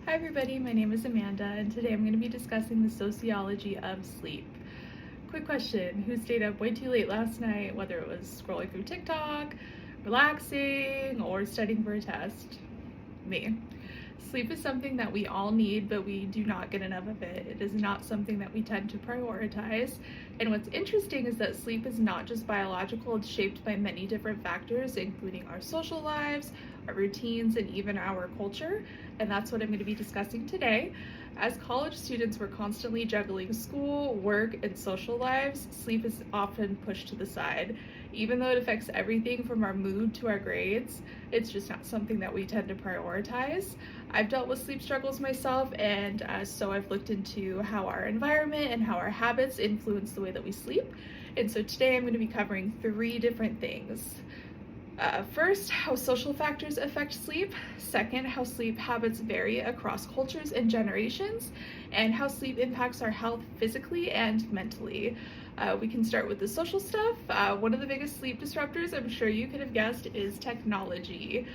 Hi everybody, my name is Amanda and today I'm going to be discussing the sociology of sleep. Quick question, who stayed up way too late last night, whether it was scrolling through TikTok, relaxing, or studying for a test? Me. Sleep is something that we all need, but we do not get enough of it. It is not something that we tend to prioritize. And what's interesting is that sleep is not just biological, it's shaped by many different factors, including our social lives, our routines, and even our culture. And that's what I'm going to be discussing today. As college students, we're constantly juggling school, work, and social lives. Sleep is often pushed to the side. Even though it affects everything from our mood to our grades, it's just not something that we tend to prioritize. I've dealt with sleep struggles myself, and so I've looked into how our environment and how our habits influence the way that we sleep. And so today I'm going to be covering 3 different things. First, how social factors affect sleep. Second, how sleep habits vary across cultures and generations, and how sleep impacts our health physically and mentally. We can start with the social stuff. One of the biggest sleep disruptors, I'm sure you could have guessed, is technology.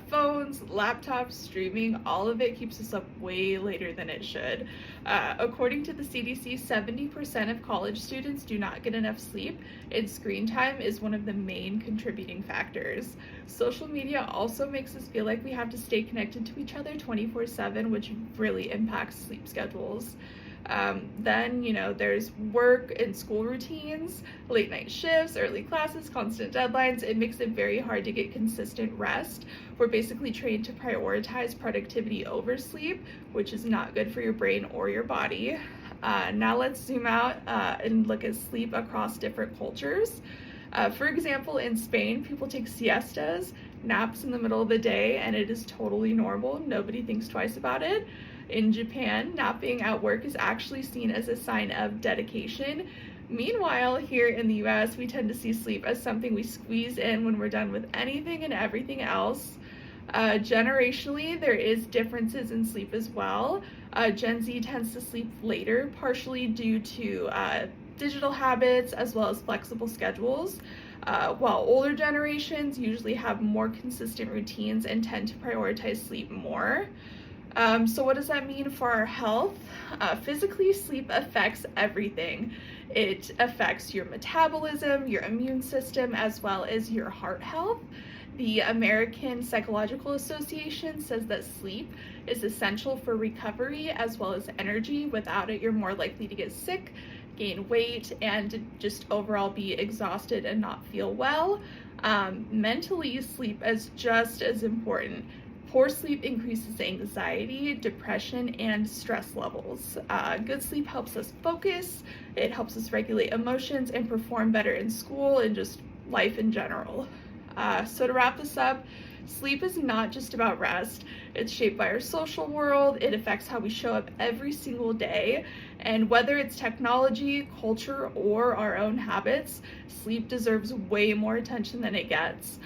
Phones, laptops, streaming, all of it keeps us up way later than it should. According to the CDC, 70% of college students do not get enough sleep, and screen time is one of the main contributing factors. Social media also makes us feel like we have to stay connected to each other 24/7, which really impacts sleep schedules. Then, there's work and school routines, late night shifts, early classes, constant deadlines. It makes it very hard to get consistent rest. We're basically trained to prioritize productivity over sleep, which is not good for your brain or your body. Now let's zoom out and look at sleep across different cultures. For example, in Spain, people take siestas, naps in the middle of the day, and it is totally normal. Nobody thinks twice about it. In Japan, napping at work is actually seen as a sign of dedication. Meanwhile, here in the US, we tend to see sleep as something we squeeze in when we're done with anything and everything else. Generationally, there is differences in sleep as well. Gen Z tends to sleep later, partially due to digital habits as well as flexible schedules, while older generations usually have more consistent routines and tend to prioritize sleep more. So what does that mean for our health? Physically, sleep affects everything. It affects your metabolism, your immune system, as well as your heart health. The American Psychological Association says that sleep is essential for recovery as well as energy. Without it, you're more likely to get sick, gain weight, and just overall be exhausted and not feel well. Mentally, sleep is just as important. Poor sleep increases anxiety, depression, and stress levels. Good sleep helps us focus, it helps us regulate emotions and perform better in school and just life in general. So to wrap this up, sleep is not just about rest. It's shaped by our social world. It affects how we show up every single day. And whether it's technology, culture, or our own habits, sleep deserves way more attention than it gets.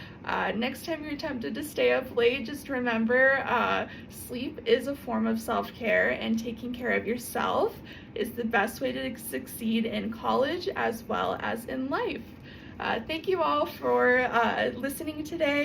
Next time you're tempted to stay up late, just remember sleep is a form of self-care, and taking care of yourself is the best way to succeed in college as well as in life. Thank you all for listening today.